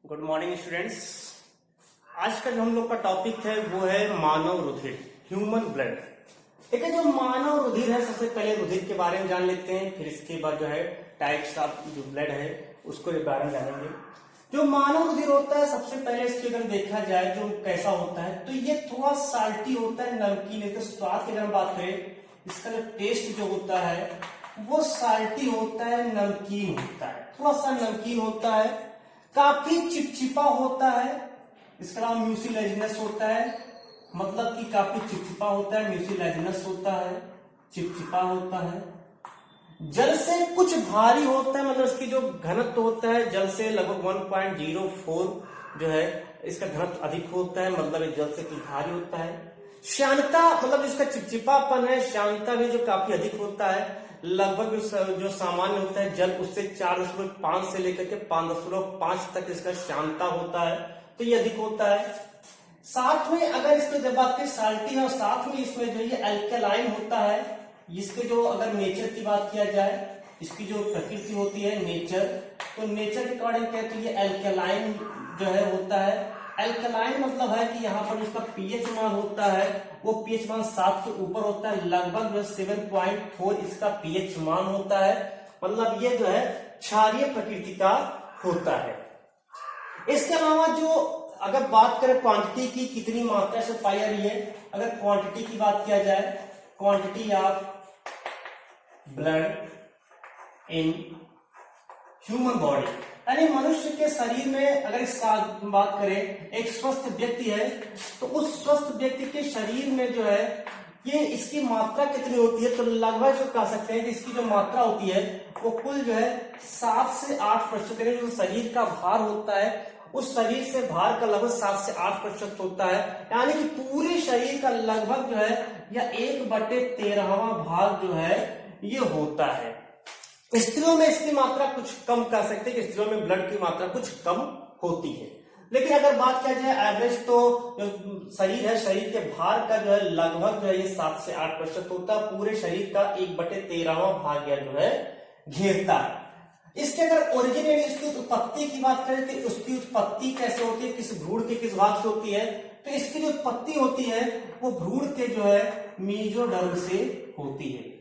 Good morning students. आज का जो हम लोग का टॉपिक है वो है मानव रुधिर, ह्यूमन ब्लड। ठीक है, जो मानव रुधिर है, सबसे पहले रुधिर के बारे में जान लेते हैं, फिर इसके बाद जो है टाइप्स ऑफ जो ब्लड है उसको बारे में जानेंगे। जो मानव रुधिर होता है, सबसे पहले इसके अगर देखा जाए जो कैसा होता है तो ये थोड़ा साल्टी होता है, नमकीन है। तो स्वाद की अगर हम बात करें, इसका जो टेस्ट जो होता है वो साल्टी होता है, नमकीन होता है, थोड़ा सा नमकीन होता है, काफी चिपचिपा होता है। इसके अलावा म्यूसिलेजिनस होता है, मतलब कि काफी चिपचिपा होता है, म्यूसिलेजिनस होता है, चिपचिपा होता है। जल से कुछ भारी होता है, मतलब इसकी जो घनत्व होता है जल से लगभग 1.04 जो है इसका घनत्व अधिक होता है, मतलब ये जल से कुछ भारी होता है। श्यानता, मतलब इसका चिपचिपापन है, श्यानता भी जो काफी अधिक होता है, लगभग जो सामान्य होता है जल उससे 4.5 से लेकर के 5.5 तक इसका श्यानता होता है, तो ये अधिक होता है। साथ में अगर इसको जब बात करें साल्टी है, और साथ में इसमें जो ये अल्कलाइन होता है। इसके जो अगर नेचर की बात किया जाए, इसकी जो प्रकृति होती है नेचर, तो नेचर के अकॉर्डिंग कहते हैं ये अल्कलाइन जो है होता है। अल्कलाइन मतलब है कि यहाँ पर इसका पीएच मान होता है वो पीएच मान 7 के ऊपर होता है, लगभग 7.4 इसका पीएच मान होता है, मतलब ये जो है क्षारीय प्रकृति का होता है। इसके अलावा जो अगर बात करें क्वांटिटी की, कितनी मात्रा से पाई जा रही है, अगर क्वांटिटी की बात किया जाए, quantity of blood in human body, यानी मनुष्य के शरीर में अगर इसका बात करें, एक स्वस्थ व्यक्ति है तो उस स्वस्थ व्यक्ति के शरीर में जो है ये इसकी मात्रा कितनी होती है, तो लगभग जो कह सकते हैं कि इसकी जो मात्रा होती है वो कुल जो है 7 से 8%, जो शरीर का भार होता है उस शरीर से भार का लगभग 7 से 8% होता है, यानी कि पूरे शरीर का लगभग जो है या 1/13वां भाग जो है ये होता है। स्त्रियों में इसकी मात्रा कुछ कम कर सकते हैं कि स्त्रियों में ब्लड की मात्रा कुछ कम होती है, लेकिन अगर बात किया जाए एवरेज, तो जो शरीर है, शरीर के भार का जो है लगभग जो है ये 7 से 8% होता है, पूरे शरीर का 1/13वां भाग या जो है घेरता है। इसके अगर ओरिजिन यानी इसकी उत्पत्ति की बात करें कि उसकी उत्पत्ति कैसे होती है, किस भ्रूण के किस भाग से होती है, तो इसकी जो उत्पत्ति होती है वो भ्रूण के जो है मीजोडर्म से होती है।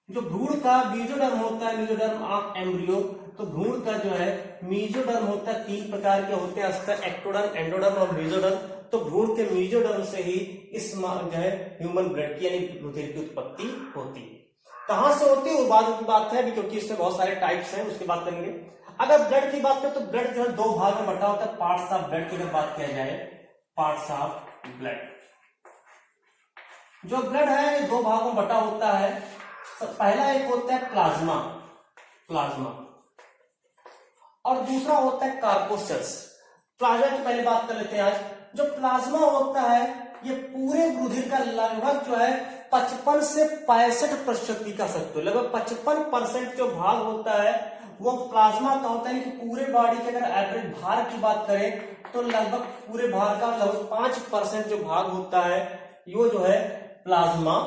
जो भ्रूण का मीजोडर्म होता है, मीजोडर्म ऑफ एम्ब्रियो, तो भ्रूण का जो है मीजोडर्म होता है, 3 प्रकार के होते हैं, अस्तर, एक्टोडर्म, एंडोडर्म और मीजोडर्म। तो भ्रूण के मीजोडर्म से ही इस जो है ह्यूमन ब्लड की यानी रुधिर की उत्पत्ति होती है। कहां से होती है वो बात है, क्योंकि इसमें बहुत सारे टाइप्स हैं, उसकी बात करेंगे। अगर ब्लड की बात करें तो ब्लड जो है 2 भाग में बटा होता है। पार्ट्स ऑफ ब्लड की अगर बात किया जाए, पार्ट्स ऑफ ब्लड, जो ब्लड है 2 भागों में बटा होता है। पहला एक होता है प्लाज्मा, प्लाज्मा, और दूसरा होता है कार्पोसेल्स। प्लाज्मा की पहले बात कर लेते हैं आज। जो प्लाज्मा होता है ये पूरे रुधिर का लगभग जो है 55 से 65% भी कह सकते हो, लगभग 55% जो भाग होता है वो प्लाज्मा का होता है। कि पूरे बॉडी के अगर एवरेज भार की बात करें तो लगभग पूरे भार का लगभग 5% जो भाग होता है वो जो है प्लाज्मा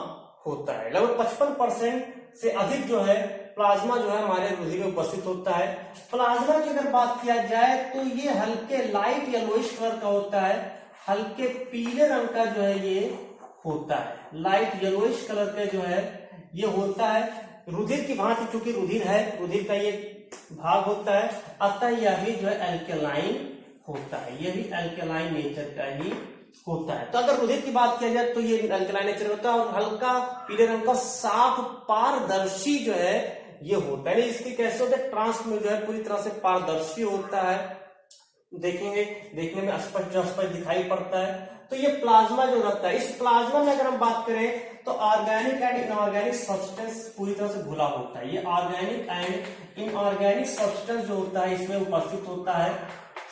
होता है। लगभग 55% से अधिक जो है प्लाज्मा जो है हमारे रुधिर में उपस्थित होता है। प्लाज्मा की अगर बात किया जाए तो ये हल्के लाइट येलोइश कलर का होता है, हल्के पीले रंग का जो है ये होता है, लाइट येलोइश कलर का जो है ये होता है। रुधिर की भांति चूंकि रुधिर है, रुधिर का ये भाग होता है, अतः यह भी जो है अल्कलाइन होता है, ये भी अल्कलाइन नेचर का ही होता है। तो अगर रुधिर की बात किया जाए तो ये अल्कलाइन नेचर होता है, और हल्का पीले रंग का साफ पारदर्शी जो है ये होता है। इसकी कैसे होता है, ट्रांसमिट जो है पूरी तरह से पारदर्शी होता है, देखेंगे देखने में स्पष्ट दिखाई पड़ता है। तो ये प्लाज्मा जो रहता है, इस प्लाज्मा में अगर हम बात करें तो ऑर्गेनिक एंड इनऑर्गेनिक सब्सटेंस पूरी तरह से घुला होता है। ये ऑर्गेनिक एंड इनऑर्गेनिक सब्सटेंस जो होता है इसमें उपस्थित होता है,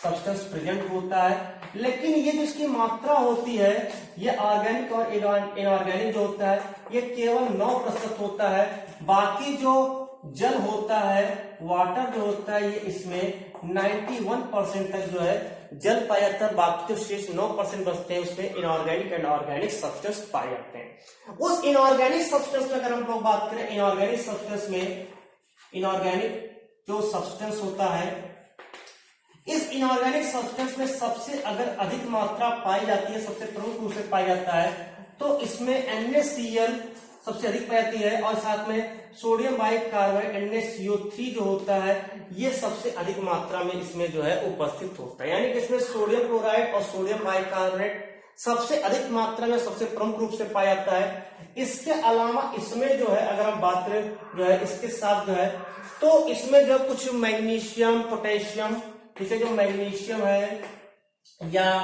सब्सटेंस प्रेजेंट होता है। लेकिन ये जो इसकी मात्रा होती है ये ऑर्गेनिक और इनऑर्गेनिक जो होता है ये केवल 9% होता है। बाकी जो जल होता है, वाटर जो होता है, ये इसमें 91% तक जो है जल पाया जाता है। बाकी जो शेष 9% बचते हैं उसमें इनऑर्गेनिक एंड ऑर्गेनिक सब्सटेंस पाए जाते हैं। उस इनऑर्गेनिक सब्सटेंस में अगर हम लोग बात करें, इनऑर्गेनिक सब्सटेंस में, इनऑर्गेनिक जो सब्सटेंस होता है इस इनऑर्गेनिक सब्सटेंस में सबसे अगर अधिक मात्रा पाई जाती है, सबसे प्रमुख रूप से पाई जाता है, तो इसमें NaCl सबसे अधिक पाई जाती है और साथ में सोडियम बाइकार्बोनेट NaCO3 जो होता है ये सबसे अधिक मात्रा में इसमें जो है उपस्थित होता है। यानी कि इसमें सोडियम क्लोराइड और सोडियम बाइकार्बोनेट सबसे अधिक मात्रा में सबसे प्रमुख रूप से पाया जाता है। इसके अलावा इसमें जो है अगर हम बात करें जो है इसके साथ जो है तो इसमें जो कुछ मैग्नीशियम, पोटेशियम, ठीक है, जो मैग्नीशियम है या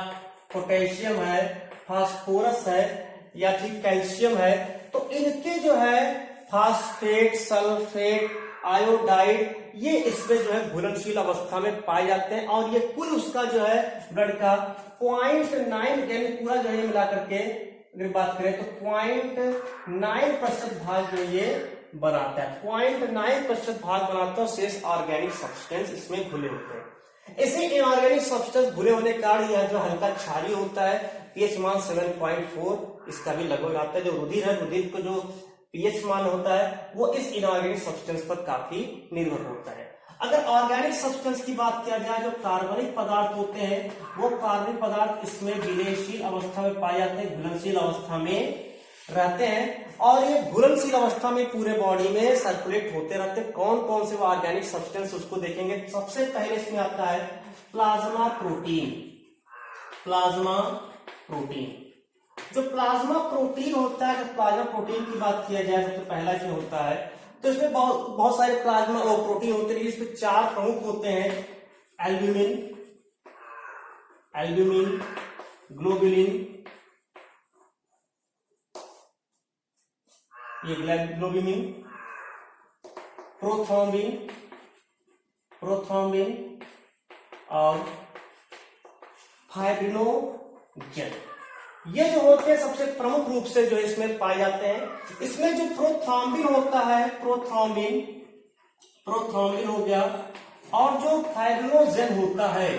पोटेशियम है, फास्फोरस है या ठीक कैल्शियम है, तो इनके जो है फास्फेट, सल्फेट, आयोडाइड ये इसमें जो है घुलनशील अवस्था में पाए जाते हैं और ये कुल उसका जो है ब्लड का 0.9 यानी पूरा जो है मिला करके अगर बात करें तो 0.9% भाग जो ये बनाता है, 0.9% भाग बनाता है। शेष ऑर्गेनिक सब्सटेंस इसमें घुले होते हैं। इसी इनऑर्गेनिक सब्सटेंस घुले होने के कारण यह जो हल्का क्षारीय होता है, पीएच मान 7.4 इसका भी लगभग आता है। जो रुधिर है, रुधिर को जो पीएच मान होता है वो इस इनऑर्गेनिक सब्सटेंस पर काफी निर्भर होता है। अगर ऑर्गेनिक सब्सटेंस की बात किया जाए, जो कार्बनिक पदार्थ होते हैं वो कार्बनिक पदार्थ इसमें विलयशील अवस्था में पाए जाते हैं, घुलनशील अवस्था में रहते हैं और ये घुलनशील अवस्था में पूरे बॉडी में सर्कुलेट होते रहते हैं। कौन कौन से ऑर्गेनिक सब्सटेंस उसको देखेंगे। सबसे पहले इसमें आता है प्लाज्मा प्रोटीन। प्लाज्मा प्रोटीन, जो प्लाज्मा प्रोटीन होता है, जब प्लाज्मा प्रोटीन की बात किया जाए सबसे पहला इसमें होता है तो इसमें बहुत सारे प्लाज्मा और प्रोटीन होते हैं। इसमें 4 प्रमुख होते हैं, एल्ब्यूमिन, ग्लोबुलिन, ये ग्लोबुलिन, प्रोथ्रोम्बिन और फाइब्रिनोजन। ये जो होते हैं सबसे प्रमुख रूप से जो इसमें पाए जाते हैं। इसमें जो प्रोथ्रोम्बिन होता है, प्रोथ्रोम्बिन हो गया, और जो फाइब्रिनोजन होता है,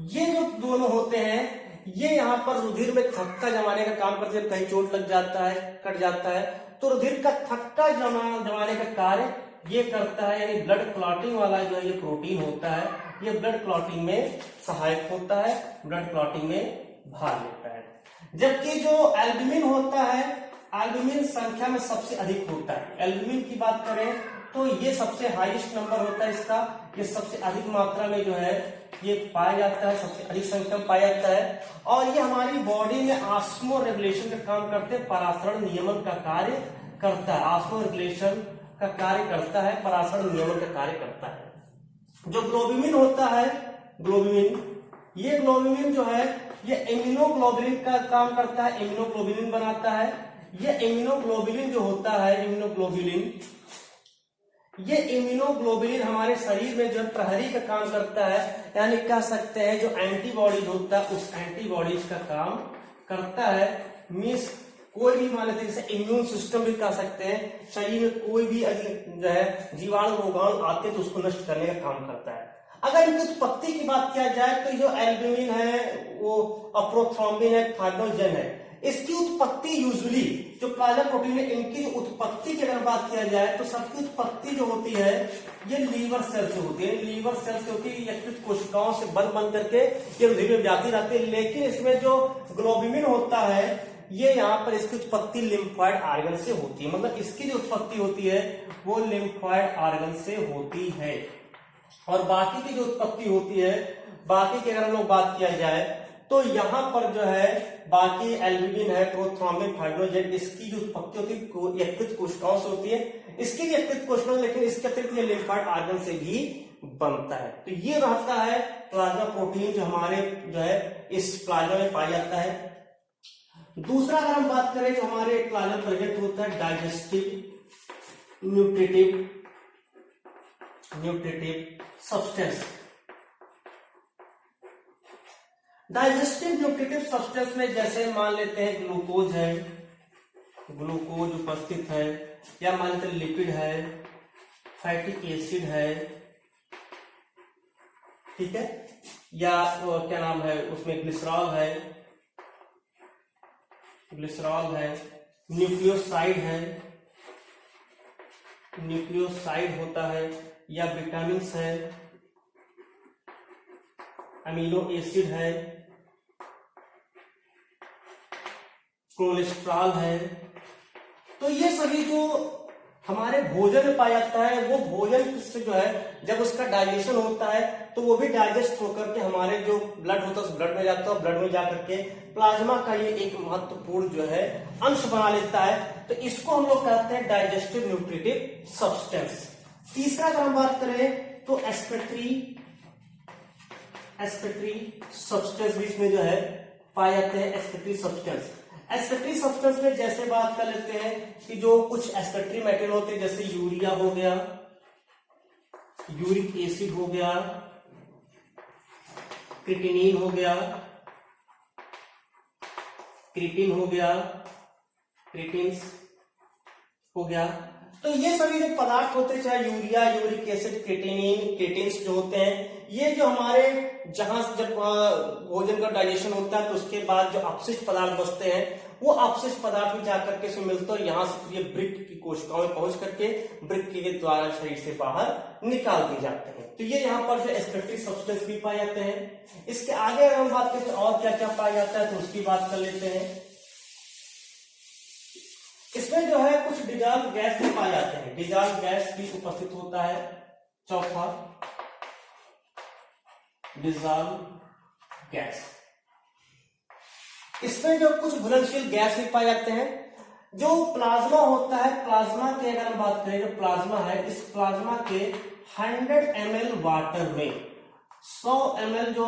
ये जो दोनों होते हैं ये यहाँ पर रुधिर में थक्का जमाने का काम करते हैं। कहीं चोट लग जाता है, कट जाता है तो रुधिर का थक्का जमाने का कार्य ये करता है। यानी ब्लड क्लॉटिंग वाला जो है ये प्रोटीन होता है, ये ब्लड क्लॉटिंग में सहायक होता है, ब्लड क्लॉटिंग में भाग लेता है। जबकि जो एल्ब्यूमिन होता है, एल्ब्यूमिन संख्या में सबसे अधिक होता है। एल्ब्यूमिन की बात करें तो ये सबसे हाईएस्ट नंबर होता है इसका, ये सबसे अधिक मात्रा में जो है ये पाया जाता है, सबसे अधिक संख्या में पाया जाता है और ये हमारी बॉडी में ऑस्मो रेगुलेशन का काम करते हैं, परासरण नियमन का कार्य करता है। ऑस्मो रेगुलेशन का कार्य करता है, परासरण नियमन का कार्य करता है। जो ग्लोबुलिन होता है, ये ग्लोबुलिन जो है ये इम्यूनोग्लोबुलिन का काम करता है, इम्यूनोग्लोबुलिन बनाता है। ये इम्यूनोग्लोबुलिन जो होता है, ये इम्यूनोग्लोबुलिन हमारे शरीर में जो प्रहरी का काम करता है। यानी कह सकते हैं जो एंटीबॉडीज होता है उस एंटीबॉडीज का काम करता है। मीन्स कोई भी मान लेते जैसे इम्यून सिस्टम भी कह सकते हैं, शरीर में कोई भी जो है जीवाणु रोगाणु आते हैं तो उसको नष्ट करने का काम करता है। अगर इनकी उत्पत्ति की बात किया जाए तो जो एल्ब्यूमिन है, वो प्रोथ्रोम्बिन है, फाइब्रिनोजन है, इसकी उत्पत्ति यूजुअली जो प्लाज्मा प्रोटीन है इनकी उत्पत्ति की अगर बात किया जाए तो सबकी उत्पत्ति जो होती है ये लीवर सेल से होती है। लीवर सेल से होती है, यकृत कोशिकाओं से बन करके ये रुधिर में जाती रहती है। लेकिन इसमें जो ग्लोबुलिन होता है ये यहाँ पर इसकी उत्पत्ति लिम्फॉइड ऑर्गन से होती है। मतलब इसकी जो उत्पत्ति होती है वो लिम्फॉइड ऑर्गन से होती है। और बाकी की जो उत्पत्ति होती है, बाकी की अगर हम लोग बात किया जाए तो यहाँ पर जो है बाकी एल्ब्यूमिन है, प्रोथ्रोम्बिन, फाइब्रिनोजन, इसकी जो उत्पत्ति होती है यकृत कोशिकाओं से होती है। इसकी भी यकृत कोशिकाओं, लेकिन इसके अतिरिक्त ये लिम्फॉइड ऑर्गन से भी बनता है। तो ये रहता है प्लाज्मा प्रोटीन जो हमारे जो है इस प्लाज्मा में पाया जाता है। दूसरा अगर हम बात करें जो हमारे प्लाज्मा प्रोजेक्ट होता है digestive nutritive substance. Digestive nutritive substance में जैसे मान लेते हैं ग्लूकोज है, ग्लूकोज उपस्थित है, या मान लेते हैं लिपिड है, फैटिक एसिड है, ठीक है, या क्या नाम है उसमें ग्लिसरॉल है, न्यूक्लियोसाइड होता है, या विटामिन्स है, अमीनो एसिड है, कोलेस्ट्रॉल है। तो ये सभी जो हमारे भोजन में पाया जाता है, वो भोजन से जो है जब उसका डाइजेशन होता है तो वो भी डाइजेस्ट होकर के हमारे जो ब्लड होता है उस ब्लड में जाता है, ब्लड में जाकर के प्लाज्मा का ये एक महत्वपूर्ण जो है अंश बना लेता है। तो इसको हम लोग कहते हैं डाइजेस्टिव न्यूट्रिटिव सब्सटेंस। तीसरा अगर हम बात करें तो एक्सक्रीटरी सब्सटेंस भी इसमें जो है पाए जाते हैं। एक्सक्रीटरी सब्सटेंस में जैसे बात कर लेते हैं कि जो कुछ एक्सक्रीटरी मटेरियल होते हैं, जैसे यूरिया हो गया, यूरिक एसिड हो गया, क्रिटिनिन हो गया, क्रिटिन हो गया, क्रिटिन्स हो गया। तो ये सभी जो पदार्थ होते हैं, चाहे यूरिया, यूरिक एसिड, क्रिटिनिन, क्रिटिन्स जो होते हैं, ये जो हमारे जहां जब भोजन का डाइजेशन होता है तो उसके बाद जो अपशिष्ट पदार्थ बचते हैं, वो अपशिष्ट पदार्थ भी जाकर के इसमें मिलते हैं और यहाँ से ये वृक्क की कोशिकाओं में पहुंच करके वृक्क के द्वारा शरीर से बाहर निकाल दिए जाते हैं। तो ये यहाँ पर जो एक्सक्रीटरी सब्सटेंस भी पाए जाते हैं। इसके आगे अगर हम बात करें तो और क्या क्या पाया जाता है तो उसकी बात कर लेते हैं। इसमें जो है कुछ डिजॉल्व गैस भी पाए जाते हैं, डिजॉल्व गैस भी उपस्थित होता है। चौथा डिजॉल्व गैस, इसमें जो कुछ घुलनशील गैस भी पाए जाते हैं। जो प्लाज्मा होता है, प्लाज्मा की अगर हम बात करें, जो प्लाज्मा है, इस प्लाज्मा के 100 ml वाटर में 100 ml जो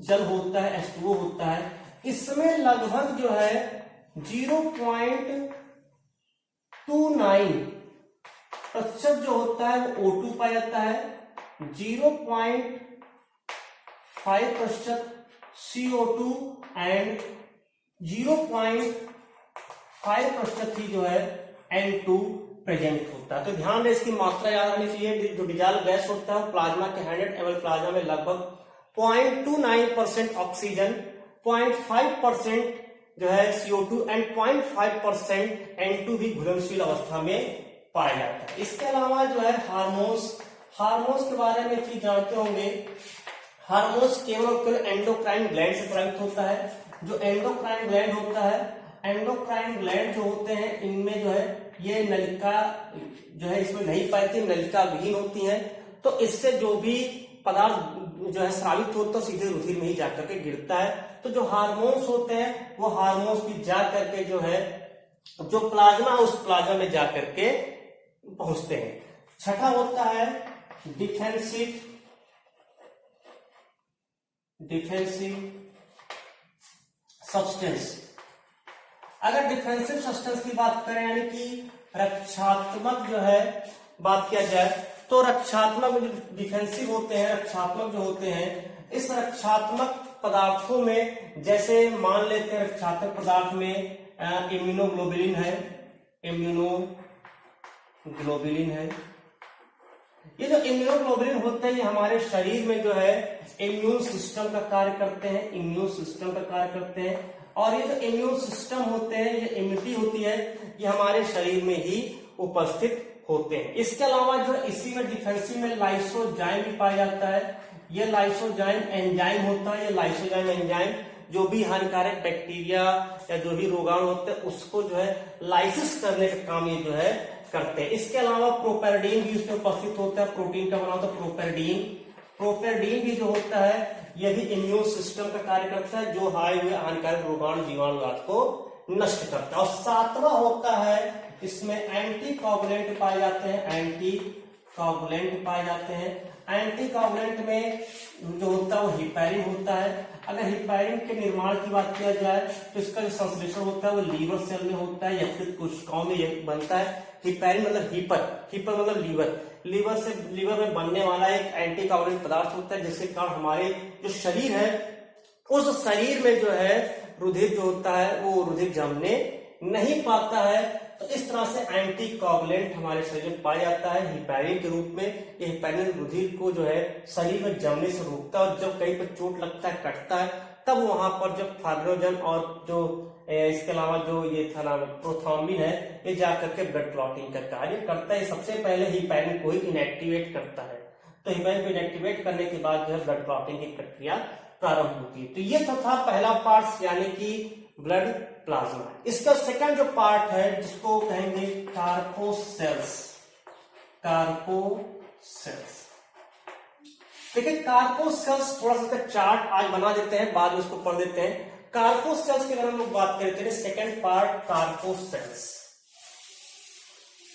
जल होता है, H2O होता है, इसमें लगभग जो है 0.29% जो होता है वो O2 पाया जाता है, 0.5% CO2 एंड 0.5% ही जो है N2 प्रेजेंट होता है। तो ध्यान दें, इसकी मात्रा याद आनी चाहिए। जो डिजॉल्व गैस होता है प्लाज्मा के 100 ml प्लाज्मा में लगभग 0.29% ऑक्सीजन, 0.5% जो है CO2 एंड 0.5% N2 भी घुलनशील अवस्था में पाया जाता है। इसके अलावा जो है हार्मोन्स के बारे में चीज जानते होंगे। हार्मोन्स केवल एंडोक्राइन ग्लैंड से प्रभावित होता है। जो एंडोक्राइन ग्लैंड होता है, एंडोक्राइन ग्लैंड जो होते हैं, इनमें जो है ये नलिका जो है इसमें नहीं पाती, नलिका विहीन होती है। तो इससे जो भी पदार्थ जो है स्रावित होता है सीधे रुधिर में ही जाकर के गिरता है। तो जो हार्मोन्स होते हैं वो हार्मोन्स भी जाकर के जो है जो प्लाज्मा उस प्लाज्मा में जाकर के पहुंचते हैं। छठा होता है डिफेंसिव सब्सटेंस। अगर डिफेंसिव सब्सटेंस की बात करें, यानी कि रक्षात्मक जो है बात किया जाए, तो रक्षात्मक जो डिफेंसिव होते हैं, रक्षात्मक जो होते हैं, इस रक्षात्मक पदार्थों में जैसे मान लेते हैं रक्षात्मक पदार्थ में इम्यूनोग्लोबुलिन है। ये जो इम्यूनोग्लोबुलिन होते हैं, ये हमारे शरीर में जो है इम्यून सिस्टम का कार्य करते हैं। और ये जो इम्यून सिस्टम होते हैं, ये इम्यूनिटी होती है, ये हमारे शरीर में ही उपस्थित होते हैं। इसके अलावा जो इसी में डिफेंसिव में लाइसोजाइम भी पाया जाता है। ये लाइसोजाइम एंजाइम होता है। ये लाइसोजाइम एंजाइम जो भी हानिकारक बैक्टीरिया या जो भी रोगाणु होते हैं उसको जो है लाइसिस करने का काम ये जो है करते हैं। इसके अलावा प्रोपेरडीन भी उसमें उपस्थित होता है। प्रोटीन का बना होता है प्रोपेरडीन भी जो होता है यह भी इम्यून सिस्टम का कार्य करता है, जो आए हुए हानिकारक रोगाणु जीवाणु को नष्ट करता है। और सातवां होता है, इसमें एंटीकोगुलेंट पाए जाते हैं। एंटीकोगुलेंट में जो होता है वो हिपैरिन होता है। अगर हिपैरिन के निर्माण की बात किया जाए तो इसका जो संश्लेषण होता है वो लीवर सेल में होता है, यकृत कोशिकाओं में यह बनता है। हिपैरिन मतलब हिपर मतलब लीवर में बनने वाला एक एंटीकोगुलेंट पदार्थ होता है, जिसके कारण हमारे जो शरीर है उस शरीर में जो है रुधिर जो होता है वो रुधिर जमने नहीं पाता है। तो इस तरह से एंटीकोगुलेंट हमारे शरीर में पाया जाता है हिपैरिन के रूप में। ये हिपैरिन रुधिर को जो है शरीर में जमने से रोकता है, और जब कहीं पर चोट लगता है, कटता है, तब वहां पर जब फाइब्रिनोजन और जो इसके अलावा जो ये था नाम प्रोथ्रोम्बिन है, ये जाकर के ब्लड क्लॉटिंग का कार्य करता है। सबसे पहले हिपैरिन को ही इनएक्टिवेट करता है। तो हिपैरिन को इनएक्टिवेट करने के बाद जो है ब्लड क्लॉटिंग की प्रक्रिया प्रारंभ होती है। तो ये तो था पहला पार्ट यानी कि ब्लड प्लाज्मा। इसका सेकंड जो पार्ट है जिसको कहेंगे कार्पोसेल्स। कार्पोसेल्स, देखिए कार्पोसेल्स थोड़ा सा इसका चार्ट आज बना देते हैं, बाद में उसको पढ़ देते हैं। कार्पोसेल्स के बारे में हम लोग बात करते हैं। सेकंड पार्ट कार्पोसेल्स,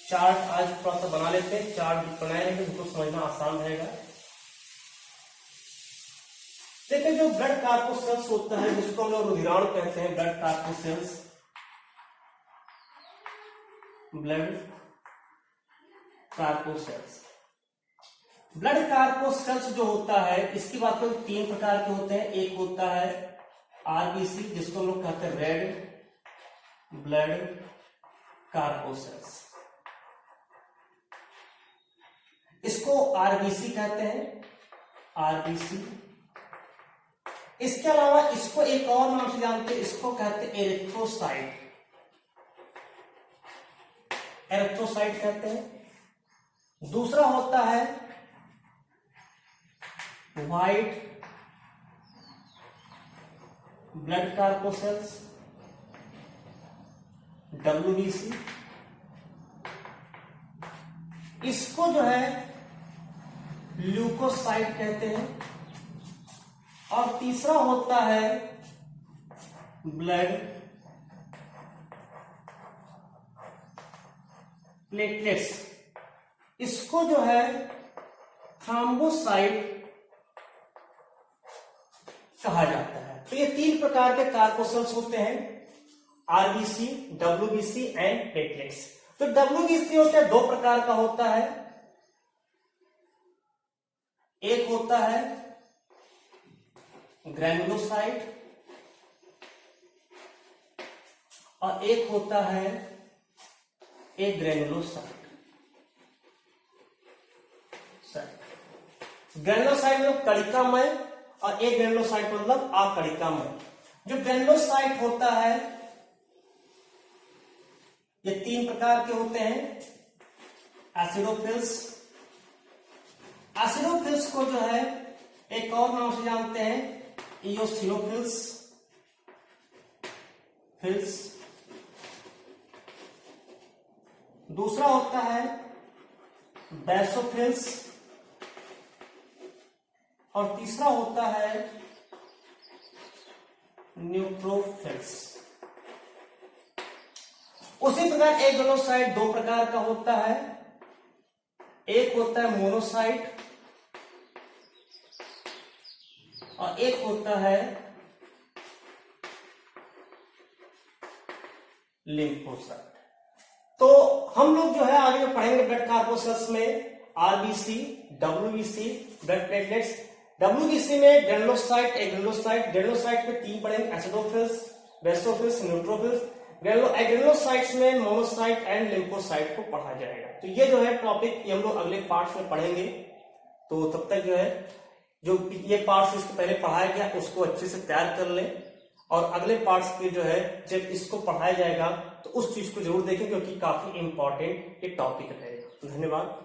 चार्ट आज थोड़ा सा बना लेते हैं, चार्ट बनाए रहेंगे तो समझना आसान रहेगा। देखिए जो ब्लड कार्पोसेल्स होता है जिसको हम लोग रुधिराणु कहते हैं, ब्लड कार्पोसेल्स, ब्लड कार्पोसेल्स। ब्लड कार्पोसेल्स जो होता है इसकी बात करें 3 प्रकार के होते हैं। एक होता है आरबीसी जिसको हम लोग कहते हैं रेड ब्लड कार्पोसेल्स, इसको आरबीसी कहते हैं, आरबीसी। इसके अलावा इसको एक और नाम से जानते हैं, इसको कहते हैं एरिथ्रोसाइट, एरिथ्रोसाइट कहते हैं। दूसरा होता है व्हाइट ब्लड कार्पोसेल्स, डब्ल्यूबीसी। इसको जो है ल्यूकोसाइट कहते हैं। और तीसरा होता है ब्लड प्लेटलेट्स, इसको जो है थ्रोम्बोसाइट कहा जाता है। तो ये 3 प्रकार के कार्पोसेल्स होते हैं, आरबीसी, डब्ल्यूबीसी एंड प्लेटलेट्स। तो डब्ल्यूबीसी होता है 2 प्रकार का होता है, एक होता है ग्रैनुलोसाइट और एक होता है एग्रेनुलोसाइट। ग्रैनुलोसाइट मतलब कणिकामय और एग्रेनुलोसाइट मतलब अकणिकामय। जो ग्रैनुलोसाइट होता है ये 3 प्रकार के होते हैं, एसिडोफिल्स। एसिडोफिल्स को जो है एक और नाम से जानते हैं इयोसिनोफिल्स, फिल्स। दूसरा होता है बेसोफिल्स और तीसरा होता है न्यूट्रोफिल्स। उसी प्रकार एग्रेनुलोसाइट 2 प्रकार का होता है, एक होता है मोनोसाइट और एक होता है लिम्फोसाइट। तो हम लोग जो है आगे पढ़ेंगे ब्लड कार्पोसेल्स में RBC, WBC, blood platelets. WBC में ग्रैनुलोसाइट, एग्रेनुलोसाइट। ग्रैनुलोसाइट में 3 पढ़ेंगे, एसिडोफिल्स, बेसोफिल्स, न्यूट्रोफिल्स। एग्रेनुलोसाइट्स में मोनोसाइट एंड लिम्फोसाइट को पढ़ा जाएगा। तो ये जो है टॉपिक ये हम लोग अगले पार्ट्स में पढ़ेंगे। तो तब तक जो है जो ये पार्ट्स इसको पहले पढ़ाया गया उसको अच्छे से तैयार कर लें और अगले पार्ट्स के जो है जब इसको पढ़ाया जाएगा तो उस चीज को जरूर देखें क्योंकि काफी इंपॉर्टेंट ये टॉपिक रहेगा। धन्यवाद।